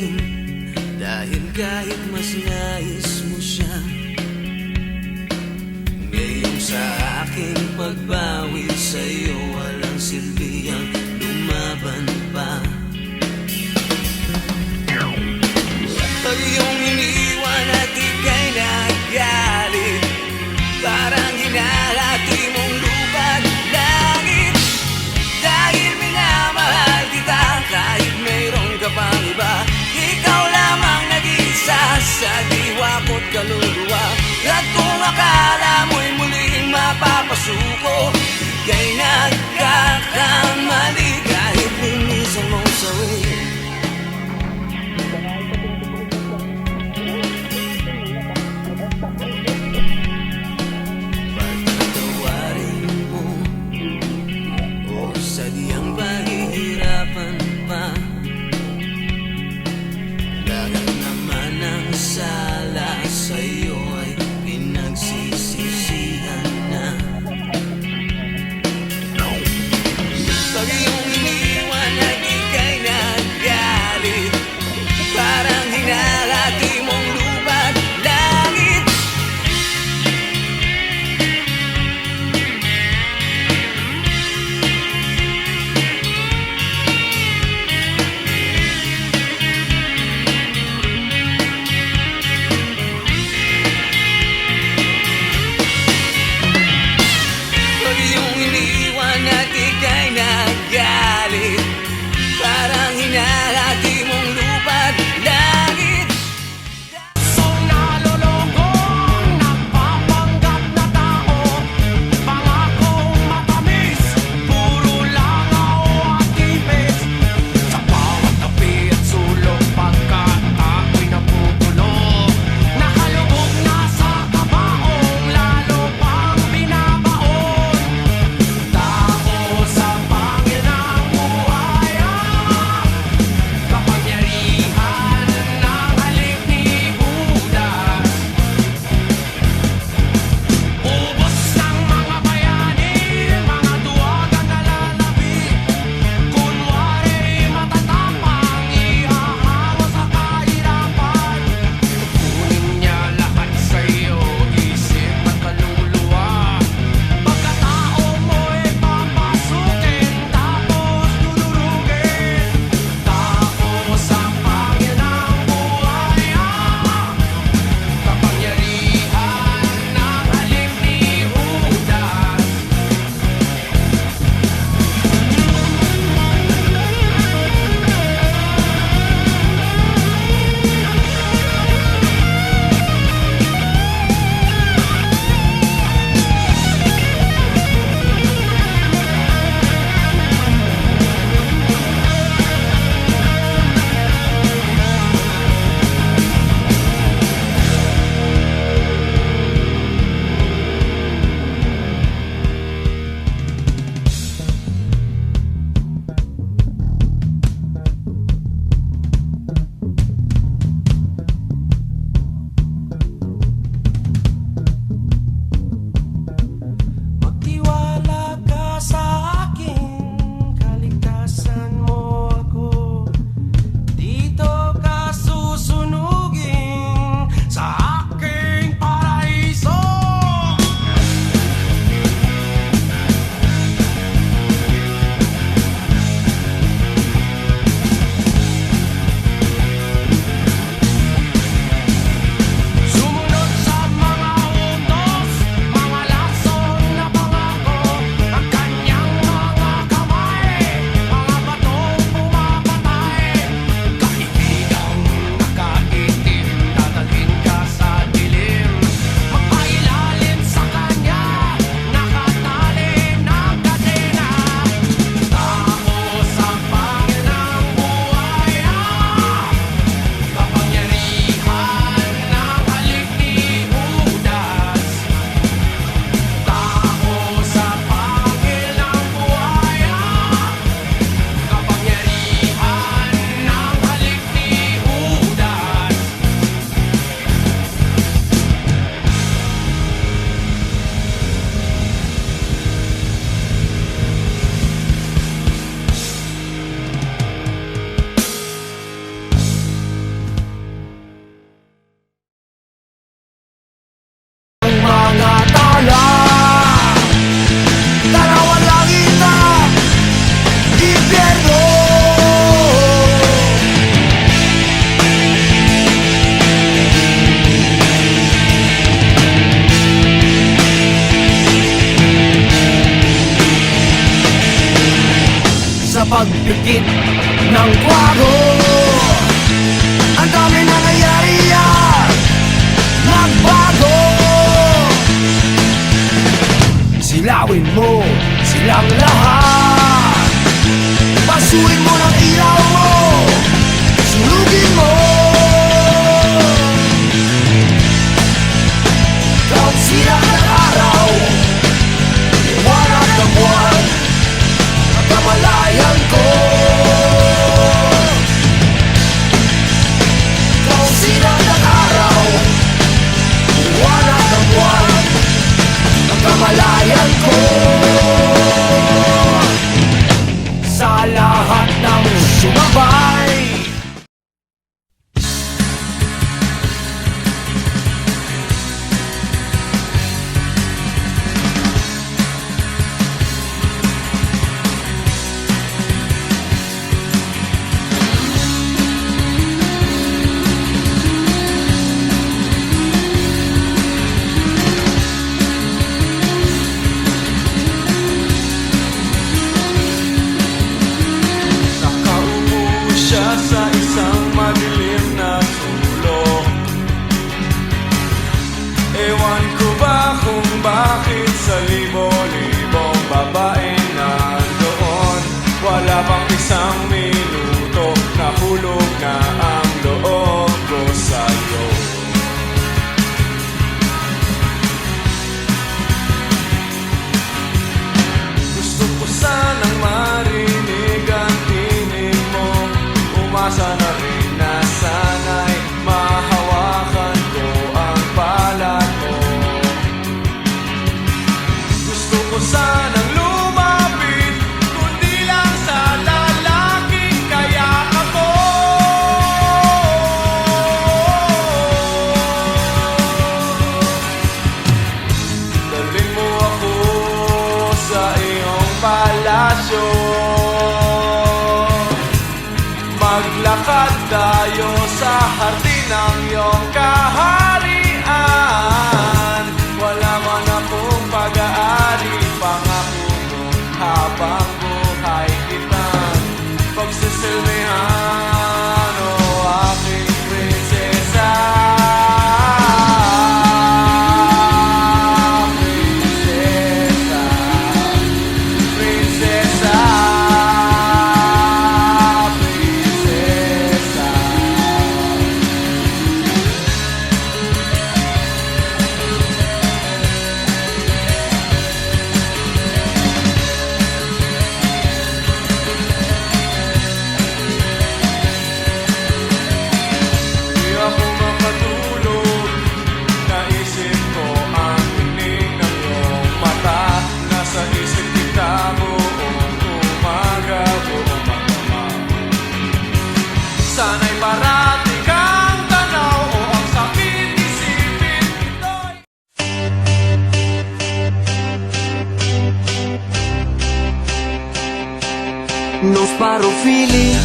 rin. Dahil kahit mas nais mo siya, ngayon sa aking pagbawi sa'yo, walang silbi ang lumaban pa. Pag iyong iniwan at ika'y nagalit, parang hinahati mong lupa't langit. Dahil minamahal kita kahit mayroon ka pang iba, ikaw lamang nag-iisa sa diwa ko't kaluluwa. At kung akala mo'y muling mapapasuko, ika'y nagkakamali kahit linisan mong sawin. Pagtatawarin mo o sadyang pahihirapan pa, lahat naman ang sala sa'yo ay pinagsisisihan na. Pag iyong iniwan at ika'y nagalit, parang hinahati mong lupa't langit. paligid ng kwago. Ang dami nangyayari at nagbago. Silawin mo silang lahat, pasuin mo ng ilaw mo, sunugin mo. Kahit silang ng araw, liwanag ng buwan, pagkamalayan ko. Kahit silang ng araw, liwanag ng buwan, pagkamalayan ko. Sa lahat ng sumabay, sa isang madilim na sulok. Ewan ko ba kung bakit sa libo-libong babae nandoon, wala pang isang minuto, nahulog na ang loob ko sa'yo. Gusto ko sanang marinig ang tinig mo, umasa na rin na sana'y mahawakan ko ang palad mo. Gusto ko sanang lumapit, kundi lang sa lalaking kayakap mo. Dalhin mo ako sa iyong palasyo, maglakad tayo sa hardin ng iyong kaharian. Wala man akong pag-aari, pangako mo habang buhay kitang pagsisilbihan, o aking prinsesa. Prinsesa, prinsesa, sana'y parati kang tanaw, o ang sakit isipin ito'y non sparo fili,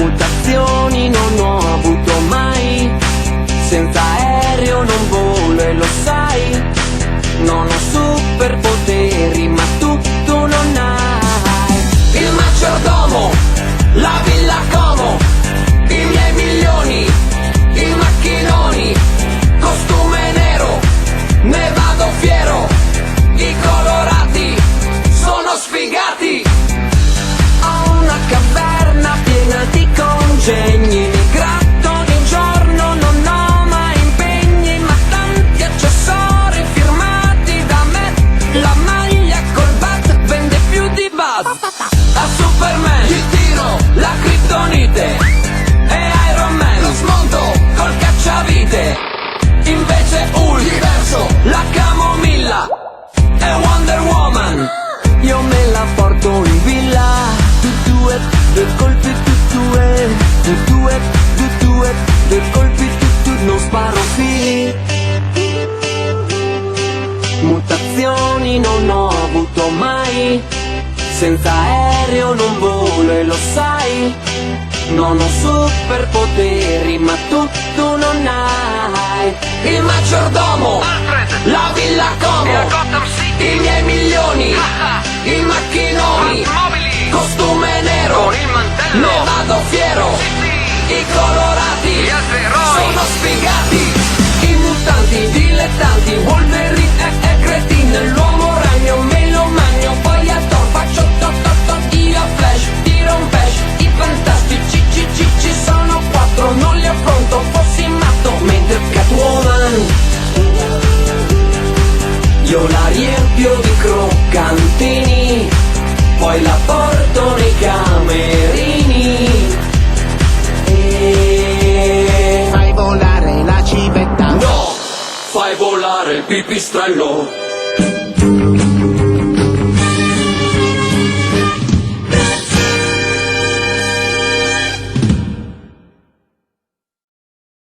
mutazioni non ho avuto mai, senza aereo non volo e lo sai, non ho superpoteri ma tu non hai. Il maggiordomo, la villa Como, i miei milioni, i macchinoni, costume nero, ne vado fiero, i colorati sono sfigati. Ho una caverna piena di congegni, mi gratto di giorno, non ho mai impegni, ma tanti accessori firmati da me. La maglia col bat vende più di Buzz. A Superman gli tiro la criptonite e Iron Man lo smonto col cacciavite. Invece Hulk diverso, la camomilla e Wonder Woman io me la porto in villa. Due colpi, due colpi, non sparo fili, mutazioni non ho avuto mai, senza aereo non volo e lo sai, Non ho superpoteri, ma tu non hai il maggiordomo, Alfred, la villa e a Como, Gotham City, i miei milioni, i macchinoni, mobili, costume nero, con il mantello, ne vado fiero, i colorati gli altri eroi, sono sfigati, i mutanti, dilettanti, Wolverine e Cretin, l'uomo ragno, me lo magno, poi a Thor faccio io a Flash, tiro un bash, i fantastici ci sono quattro, non li affronto, fossi matto, mentre Catwoman io la riempio di croccantini, poi la porto nei camerini e... Fai volare la civetta. No, fai volare il pipistrello.